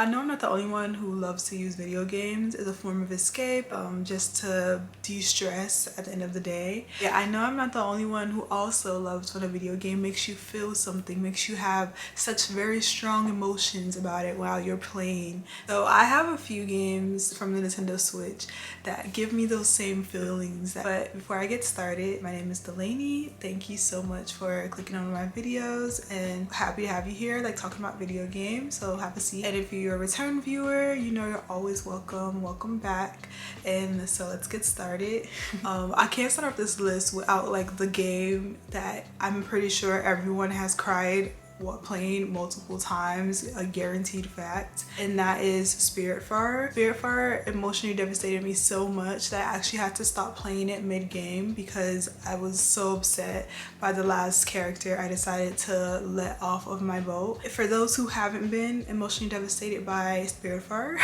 I know I'm not the only one who loves to use video games as a form of escape, just to de-stress at the end of the day. Yeah, I know I'm not the only one who also loves when a video game makes you feel something, makes you have such very strong emotions about it while you're playing. So I have a few games from the Nintendo Switch that give me those same feelings. But before I get started, my name is Delaney. Thank you so much for clicking on my videos, and happy to have you here, like talking about video games. So have a seat. And if you're a return viewer, you know you're always welcome. Welcome back. And so let's get started. I can't start off this list without like the game that I'm pretty sure everyone has cried playing multiple times, a guaranteed fact, and that is Spiritfarer. Spiritfarer emotionally devastated me so much that I actually had to stop playing it mid-game because I was so upset by the last character I decided to let off of my boat. For those who haven't been emotionally devastated by Spiritfarer,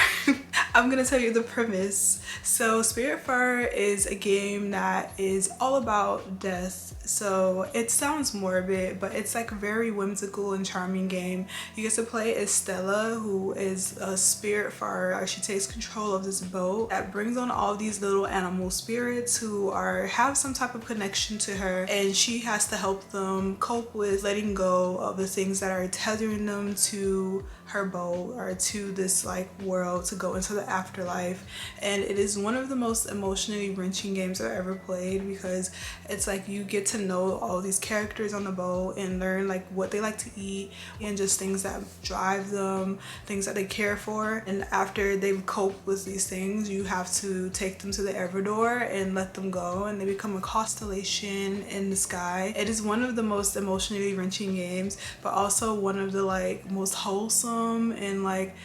I'm gonna tell you the premise. So Spiritfarer is a game that is all about death. So it sounds morbid, but it's like a very whimsical and charming game. You get to play as Stella, who is a Spiritfarer. She takes control of this boat that brings on all these little animal spirits who have some type of connection to her, and she has to help them cope with letting go of the things that are tethering them to her boat or to this like world to go into the afterlife. And it is one of the most emotionally wrenching games I've ever played because it's like you get to know all these characters on the boat and learn like what they like to eat and just things that drive them, things that they care for. And after they've coped with these things, you have to take them to the Everdoor and let them go, and they become a constellation in the sky. It is one of the most emotionally wrenching games, but also one of the like most wholesome and like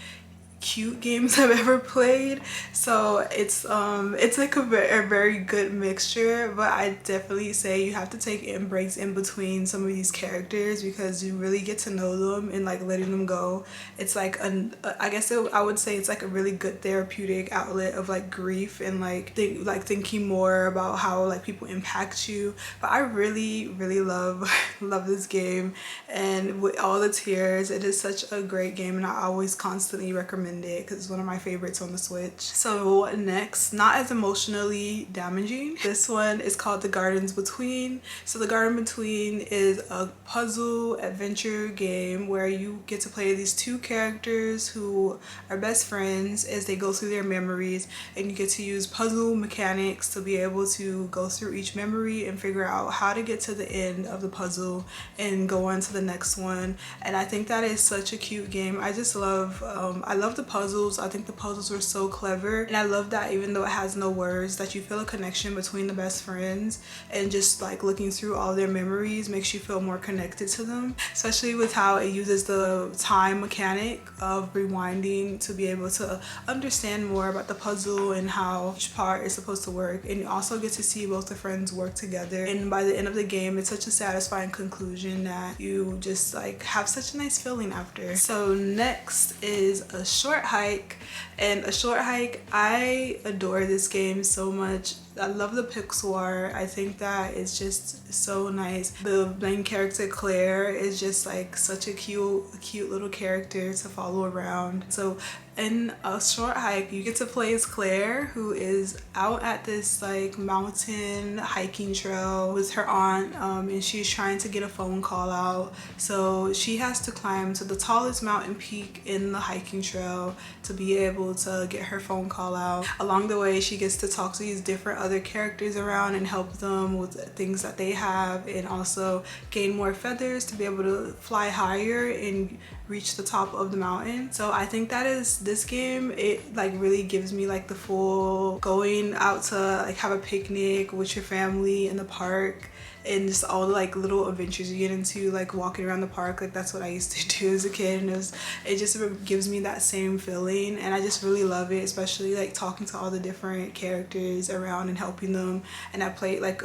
cute games I've ever played. So it's like a very good mixture, but I definitely say you have to take in breaks in between some of these characters because you really get to know them, and like letting them go, it's like I would say it's like a really good therapeutic outlet of like grief and like thinking more about how like people impact you. But I really love this game, and with all the tears, it is such a great game, and I always constantly recommend it because it's one of my favorites on the Switch. So next, not as emotionally damaging, this one is called The Gardens Between. So The Garden Between is a puzzle adventure game where you get to play these two characters who are best friends as they go through their memories, and you get to use puzzle mechanics to be able to go through each memory and figure out how to get to the end of the puzzle and go on to the next one. And I think that is such a cute game. I just love I love the puzzles. I think the puzzles were so clever, and I love that even though it has no words, that you feel a connection between the best friends, and just like looking through all their memories makes you feel more connected to them, especially with how it uses the time mechanic of rewinding to be able to understand more about the puzzle and how each part is supposed to work. And you also get to see both the friends work together, and by the end of the game it's such a satisfying conclusion that you just like have such a nice feeling after. So next is A Short Hike. And A Short Hike, I adore this game so much. I love the pixel art. I think that it's just so nice. The main character Claire is just like such a cute little character to follow around. So in A Short Hike, you get to play as Claire, who is out at this like mountain hiking trail with her aunt, and she's trying to get a phone call out. So she has to climb to the tallest mountain peak in the hiking trail to be able to get her phone call out. Along the way, she gets to talk to these different other characters around and help them with things that they have, and also gain more feathers to be able to fly higher and reach the top of the mountain. So I think that is this game, it like really gives me like the full going out to like have a picnic with your family in the park, and just all the like little adventures you get into, like walking around the park. Like that's what I used to do as a kid, and it just gives me that same feeling, and I just really love it, especially like talking to all the different characters around and helping them. And I played like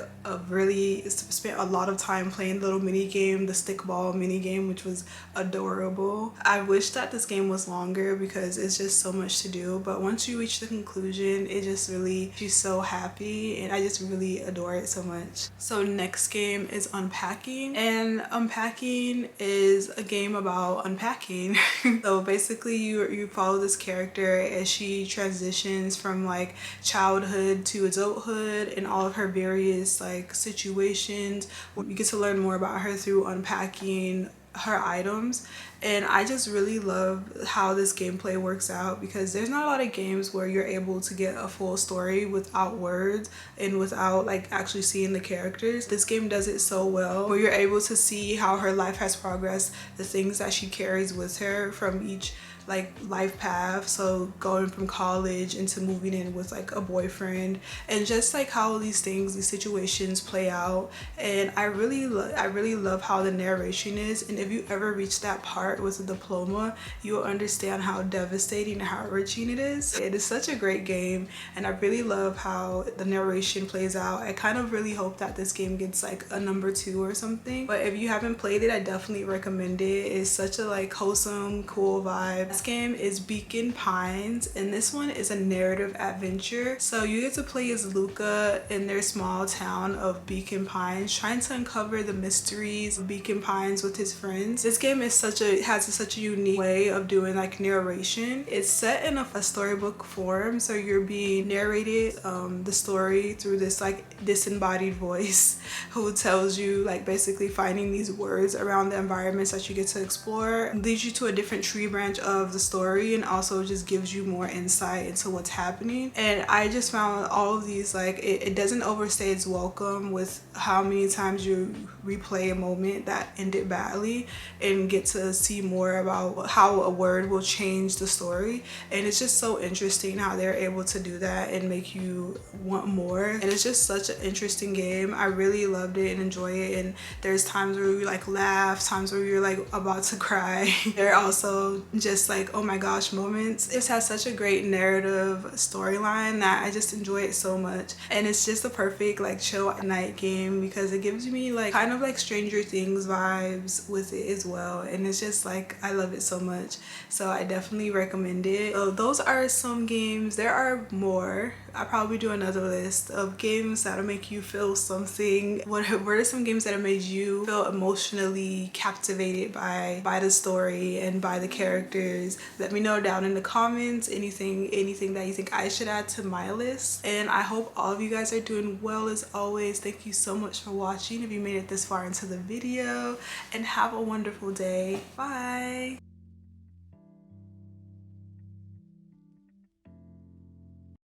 spent a lot of time playing the little mini game, the stickball mini game, which was adorable. I wish that this game was longer because it's just so much to do, but once you reach the conclusion, it just really, she's so happy, and I just really adore it so much. So next next game is Unpacking, and Unpacking is a game about unpacking. So basically you follow this character as she transitions from like childhood to adulthood and all of her various like situations. You get to learn more about her through unpacking her items, and I just really love how this gameplay works out, because there's not a lot of games where you're able to get a full story without words and without like actually seeing the characters. This game does it so well, where you're able to see how her life has progressed, the things that she carries with her from each like life path, so going from college into moving in with like a boyfriend, and just like how these situations play out. And I really love how the narration is, and if you ever reach that part with a diploma, you'll understand how devastating and heart-wrenching it is. It is such a great game, and I really love how the narration plays out. I kind of really hope that this game gets like a #2 or something, but if you haven't played it, I definitely recommend it. It's such a like wholesome, cool vibe. This game is Beacon Pines, and this one is a narrative adventure. So you get to play as Luca in their small town of Beacon Pines, trying to uncover the mysteries of Beacon Pines with his friends. This game is such a unique way of doing like narration. It's set in a storybook form, so you're being narrated the story through this like disembodied voice who tells you like basically finding these words around the environments that you get to explore, leads you to a different tree branch of the story, and also just gives you more insight into what's happening. And I just found all of these like it doesn't overstay its welcome with how many times you replay a moment that ended badly and get to see more about how a word will change the story. And it's just so interesting how they're able to do that and make you want more. And it's just such an interesting game. I really loved it and enjoy it, and there's times where you like laugh, times where you're like about to cry. There are also just like oh my gosh moments. It has such a great narrative storyline that I just enjoy it so much, and it's just a perfect like chill at night game because it gives me like kind of like Stranger Things vibes with it as well, and it's just like I love it so much. So I definitely recommend it. So those are some games. There are more. I'll probably do another list of games that'll make you feel something. What are some games that have made you feel emotionally captivated by the story and by the characters? Let me know down in the comments anything that you think I should add to my list. And I hope all of you guys are doing well as always. Thank you so much for watching if you made it this far into the video, and have a wonderful day. Bye.